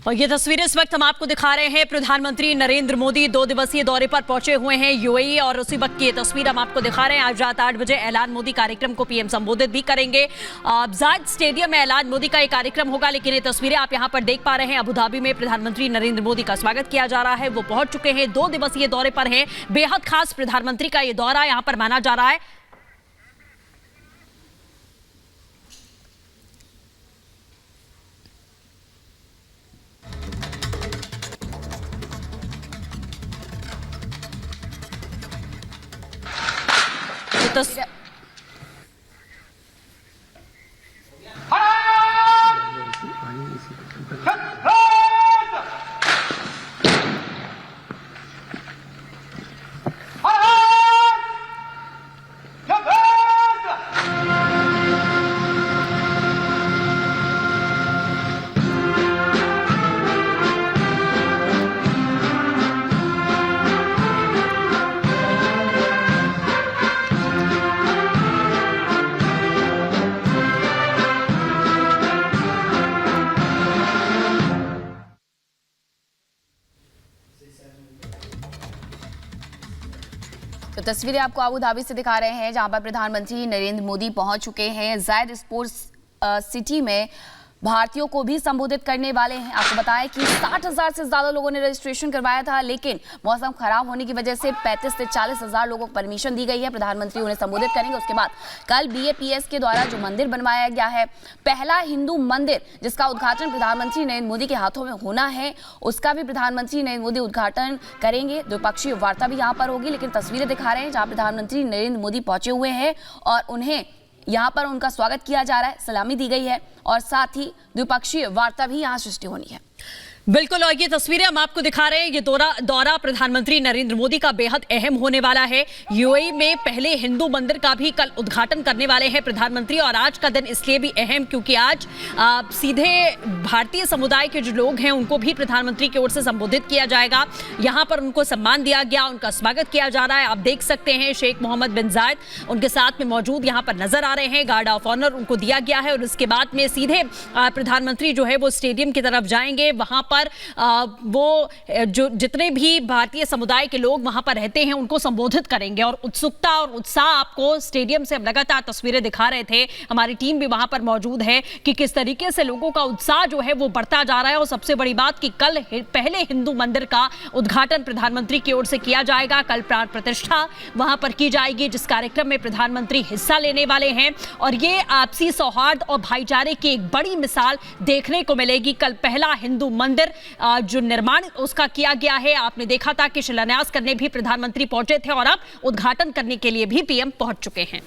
और ये तस्वीरें इस वक्त हम आपको दिखा रहे हैं। प्रधानमंत्री नरेंद्र मोदी 2 दिवसीय दौरे पर पहुंचे हुए हैं यूएई, और उसी वक्त की ये तस्वीर हम आपको दिखा रहे हैं। आज रात 8 बजे ऐलान मोदी कार्यक्रम को पीएम संबोधित भी करेंगे। जायद स्टेडियम में ऐलान मोदी का ये कार्यक्रम होगा, लेकिन ये तस्वीरें आप यहाँ पर देख पा रहे हैं। अबुधाबी में प्रधानमंत्री नरेंद्र मोदी का स्वागत किया जा रहा है। वो पहुंच चुके हैं, 2 दिवसीय दौरे पर हैं। बेहद खास प्रधानमंत्री का ये दौरा यहाँ पर माना जा रहा है। तो तस्वीरें आपको अबू धाबी से दिखा रहे हैं, जहां पर प्रधानमंत्री नरेंद्र मोदी पहुंच चुके हैं। जायद स्पोर्ट्स सिटी में भारतीयों को भी संबोधित करने वाले हैं। आपको बताया कि 60,000 से ज्यादा लोगों ने रजिस्ट्रेशन करवाया था, लेकिन मौसम खराब होने की वजह से 35 से 40,000 लोगों को परमिशन दी गई है। प्रधानमंत्री उन्हें संबोधित करेंगे। उसके बाद कल बीएपीएस के द्वारा जो मंदिर बनवाया गया है, पहला हिंदू मंदिर जिसका उद्घाटन प्रधानमंत्री नरेंद्र मोदी के हाथों में होना है, उसका भी प्रधानमंत्री नरेंद्र मोदी उद्घाटन करेंगे। द्विपक्षीय वार्ता भी यहाँ पर होगी, लेकिन तस्वीरें दिखा रहे हैं जहाँ प्रधानमंत्री नरेंद्र मोदी पहुंचे हुए हैं और उन्हें यहाँ पर उनका स्वागत किया जा रहा है, सलामी दी गई है और साथ ही द्विपक्षीय वार्ता भी यहाँ सृष्टि होनी है। बिल्कुल, और ये तस्वीरें हम आपको दिखा रहे हैं। ये दौरा प्रधानमंत्री नरेंद्र मोदी का बेहद अहम होने वाला है। यूएई में पहले हिंदू मंदिर का भी कल उद्घाटन करने वाले हैं प्रधानमंत्री, और आज का दिन इसलिए भी अहम क्योंकि आज सीधे भारतीय समुदाय के जो लोग हैं उनको भी प्रधानमंत्री की ओर से संबोधित किया जाएगा। यहाँ पर उनको सम्मान दिया गया, उनका स्वागत किया जा रहा है। आप देख सकते हैं शेख मोहम्मद बिन जायद उनके साथ में मौजूद यहाँ पर नजर आ रहे हैं। गार्ड ऑफ ऑनर उनको दिया गया है और उसके बाद में सीधे प्रधानमंत्री जो है वो स्टेडियम की तरफ जाएंगे। वहां पर वो जो जितने भी भारतीय समुदाय के लोग वहां पर रहते हैं उनको संबोधित करेंगे, और उत्सुकता और उत्साह आपको स्टेडियम से हम लगातार तस्वीरें दिखा रहे थे। हमारी टीम भी वहां पर मौजूद है कि किस तरीके से लोगों का उत्साह जो है वो बढ़ता जा रहा है। और सबसे बड़ी बात कि कल पहले हिंदू मंदिर का उद्घाटन प्रधानमंत्री की ओर से किया जाएगा। कल प्राण प्रतिष्ठा वहां पर की जाएगी, जिस कार्यक्रम में प्रधानमंत्री हिस्सा लेने वाले हैं, और ये आपसी सौहार्द और भाईचारे की एक बड़ी मिसाल देखने को मिलेगी। कल पहला हिंदू मंदिर जो निर्माण उसका किया गया है, आपने देखा था कि शिलान्यास करने भी प्रधानमंत्री पहुंचे थे, और अब उद्घाटन करने के लिए भी पीएम पहुंच चुके हैं।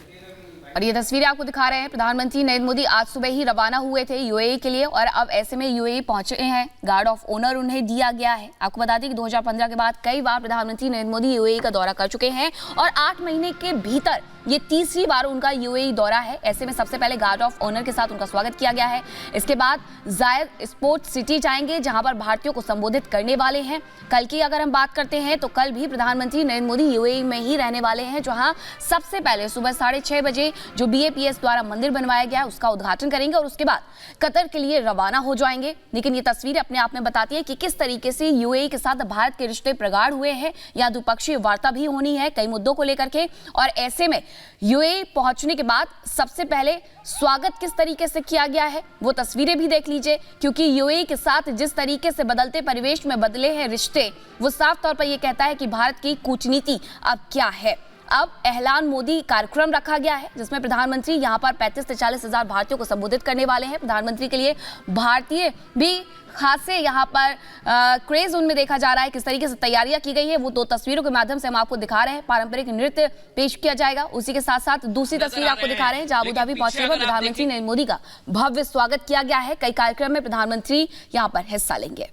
और ये तस्वीरें आपको दिखा रहे हैं। प्रधानमंत्री नरेंद्र मोदी आज सुबह ही रवाना हुए थे यूएई के लिए, और अब ऐसे में यूएई पहुंचे हैं। गार्ड ऑफ ऑनर उन्हें दिया गया है। आपको बता दें कि 2015 के बाद कई बार प्रधानमंत्री नरेंद्र मोदी यूएई का दौरा कर चुके हैं, और 8 महीने के भीतर ये तीसरी बार उनका यूएई दौरा है। ऐसे में सबसे पहले गार्ड ऑफ ऑनर के साथ उनका स्वागत किया गया है। इसके बाद जायद स्पोर्ट्स सिटी जाएंगे, जहां पर भारतीयों को संबोधित करने वाले हैं। कल की अगर हम बात करते हैं तो कल भी प्रधानमंत्री नरेंद्र मोदी यूएई में ही रहने वाले हैं, जहां सबसे पहले सुबह 6:30 बजे जो बीएपीएस द्वारा मंदिर बनवाया गया है उसका उद्घाटन करेंगे, और उसके बाद कतर के लिए रवाना हो जाएंगे। लेकिन ये तस्वीरें अपने आप में बताती है कि किस तरीके से यूएई के साथ भारत के रिश्ते प्रगाढ़ हुए हैं। यहाँ द्विपक्षीय वार्ता भी होनी है कई मुद्दों को लेकर के, और ऐसे में यूएई पहुंचने के बाद सबसे पहले स्वागत किस तरीके से किया गया है वो तस्वीरें भी देख लीजिए, क्योंकि यूएई के साथ जिस तरीके से बदलते परिवेश में बदले हैं रिश्ते, वो साफ तौर पर यह कहता है कि भारत की कूटनीति अब क्या है। अब ऐलान मोदी कार्यक्रम रखा गया है, जिसमें प्रधानमंत्री यहाँ पर 35 से 40,000 भारतीयों को संबोधित करने वाले हैं। प्रधानमंत्री के लिए भारतीय भी खासे यहाँ पर क्रेज उनमें देखा जा रहा है। किस तरीके से तैयारियां की गई है वो 2 तस्वीरों के माध्यम से हम आपको दिखा रहे हैं। पारंपरिक नृत्य पेश किया जाएगा, उसी के साथ साथ दूसरी तस्वीर आपको दिखा रहे हैं जहां अबुधाबी पहुंचने पर प्रधानमंत्री नरेंद्र मोदी का भव्य स्वागत किया गया है। कई कार्यक्रम में प्रधानमंत्री यहाँ पर हिस्सा लेंगे।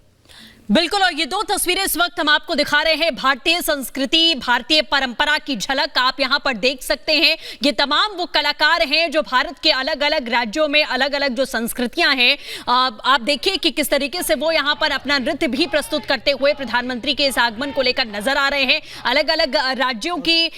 बिल्कुल, और ये दो तस्वीरें इस वक्त हम आपको दिखा रहे हैं। भारतीय संस्कृति, भारतीय परंपरा की झलक आप यहां पर देख सकते हैं। ये तमाम वो कलाकार हैं जो भारत के अलग अलग राज्यों में अलग अलग जो संस्कृतियां हैं, आप देखिए कि किस तरीके से वो यहां पर अपना नृत्य भी प्रस्तुत करते हुए प्रधानमंत्री के इस आगमन को लेकर नजर आ रहे हैं। अलग अलग राज्यों की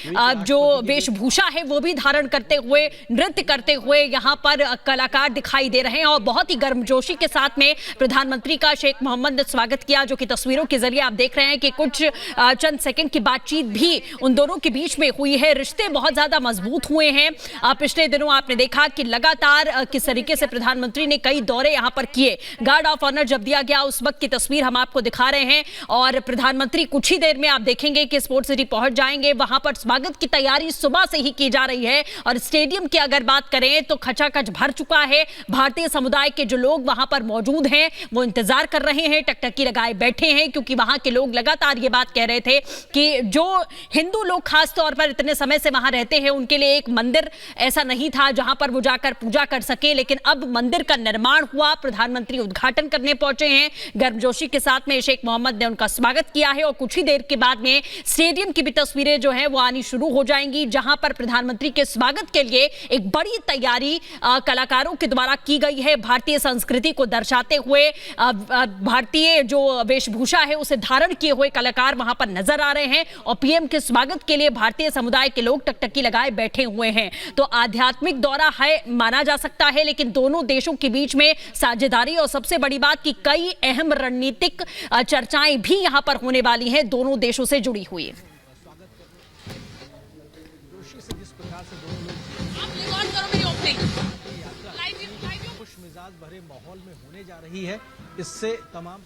जो वेशभूषा है वो भी धारण करते हुए, नृत्य करते हुए यहां पर कलाकार दिखाई दे रहे हैं और बहुत ही गर्मजोशी के साथ में प्रधानमंत्री का शेख मोहम्मद ने स्वागत किया, जो कि तस्वीरों के जरिए आप देख रहे हैं कि कुछ चंद सेकंड की बातचीत भी उन दोनों के बीच में हुई है। रिश्ते बहुत ज्यादा मजबूत हुए हैं। पिछले दिनों आपने देखा कि लगातार किस तरीके से प्रधानमंत्री ने कई दौरे यहां पर किए। गार्ड ऑफ ऑनर जब दिया गया उस वक्त की तस्वीर हम आपको दिखा रहे हैं और प्रधानमंत्री कुछ ही देर में आप देखेंगे कि स्पोर्ट्स सिटी पहुंच जाएंगे। वहां पर स्वागत की तैयारी सुबह से ही की जा रही है और स्टेडियम की अगर बात करें तो खचाखच भर चुका है। भारतीय समुदाय के जो लोग वहां पर मौजूद हैं वो इंतजार कर रहे हैं, टकटकी लगाए बैठे हैं, क्योंकि वहां के लोग लगातार ये बात कह रहे थे कि जो हिंदू लोग खास तौर पर इतने समय से वहां रहते हैं उनके लिए एक मंदिर ऐसा नहीं था जहां पर वो जाकर पूजा कर सके, लेकिन अब मंदिर का निर्माण हुआ। प्रधानमंत्री उद्घाटन करने पहुंचे हैं। गर्मजोशी के साथ में शेख मोहम्मद ने उनका स्वागत किया है और कुछ ही देर के बाद में स्टेडियम की भी तस्वीरें जो है वो आनी शुरू हो जाएंगी, जहां पर प्रधानमंत्री के स्वागत के लिए एक बड़ी तैयारी कलाकारों के द्वारा की गई है। भारतीय संस्कृति को दर्शाते हुए भारतीय जो वेशभूषा है उसे धारण किए हुए कलाकार वहां पर नजर आ रहे हैं और पीएम के स्वागत के लिए भारतीय समुदाय के लोग टकटकी लगाए बैठे हुए हैं। तो आध्यात्मिक दौरा है माना जा सकता है, लेकिन दोनों देशों के बीच में साझेदारी और सबसे बड़ी बात कि कई अहम रणनीतिक चर्चाएं भी यहां पर होने वाली हैं, दोनों देशों से जुड़ी हुई। खुशमिजाज भरे माहौल में होने जा रही है। इससे तमाम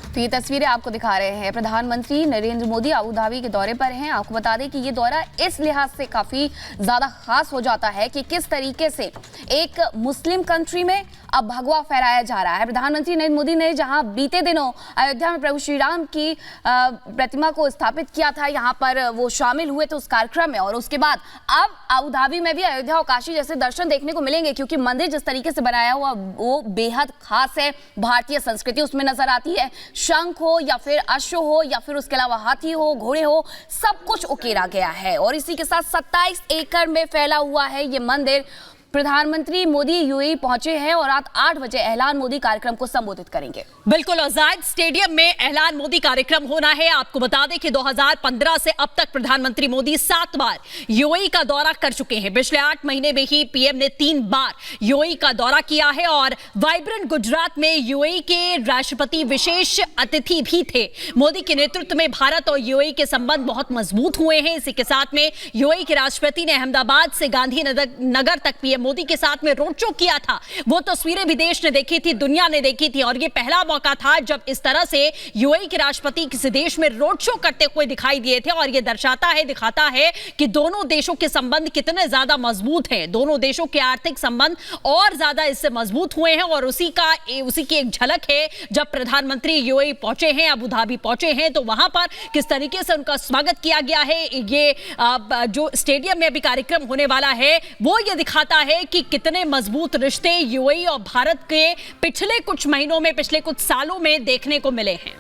तो ये तस्वीरें आपको दिखा रहे हैं। प्रधानमंत्री नरेंद्र मोदी अबू धाबी के दौरे पर हैं। आपको बता दें कि ये दौरा इस लिहाज से काफी ज्यादा खास हो जाता है कि किस तरीके से एक मुस्लिम कंट्री में अब भगवा फहराया जा रहा है। प्रधानमंत्री नरेंद्र मोदी ने जहां बीते दिनों अयोध्या में प्रभु श्री राम की प्रतिमा को स्थापित किया था, यहाँ पर वो शामिल हुए थे उस कार्यक्रम में, और उसके बाद अब अबू धाबी में भी अयोध्या और काशी जैसे दर्शन देखने को मिलेंगे, क्योंकि मंदिर जिस तरीके से बनाया हुआ वो बेहद खास है। भारतीय संस्कृति उसमें नजर आती है। शंख हो या फिर अश्व हो या फिर उसके अलावा हाथी हो, घोड़े हो, सब कुछ उकेरा गया है और इसी के साथ 27 एकड़ में फैला हुआ है ये मंदिर। प्रधानमंत्री मोदी यूएई पहुंचे हैं और रात 8 बजे ऐलान मोदी कार्यक्रम को संबोधित करेंगे। बिल्कुल, जायद स्टेडियम में ऐलान मोदी कार्यक्रम होना है। आपको बता दें कि 2015 से अब तक प्रधानमंत्री मोदी 7 बार यूएई का दौरा कर चुके हैं। पिछले 8 महीने में ही पीएम ने 3 बार यूएई का दौरा किया है और वाइब्रेंट गुजरात में यूएई के राष्ट्रपति विशेष अतिथि भी थे। मोदी के नेतृत्व में भारत और यूएई के संबंध बहुत मजबूत हुए हैं। इसी के साथ में यूएई के राष्ट्रपति ने अहमदाबाद से गांधीनगर तक पीएम मोदी के साथ में रोड शो किया था। वो तस्वीरें भी देश ने देखी थी, दुनिया ने देखी थी और ये पहला मौका था जब इस तरह से यूएई के राष्ट्रपति किसी देश में रोड शो करते हुए दिखाई दिए थे और ये दिखाता है कि दोनों देशों के संबंध कितने ज्यादा मजबूत हैं। दोनों देशों के आर्थिक संबंध और ज्यादा इससे मजबूत हुए हैं और उसी की एक झलक है जब प्रधानमंत्री यूएई पहुंचे हैं, अबू धाबी पहुंचे हैं, तो वहां पर किस तरीके से उनका स्वागत किया गया है। ये जो स्टेडियम में अभी कार्यक्रम होने वाला है वो ये दिखाता है कि कितने मजबूत रिश्ते यूएई और भारत के पिछले कुछ महीनों में, पिछले कुछ सालों में देखने को मिले हैं।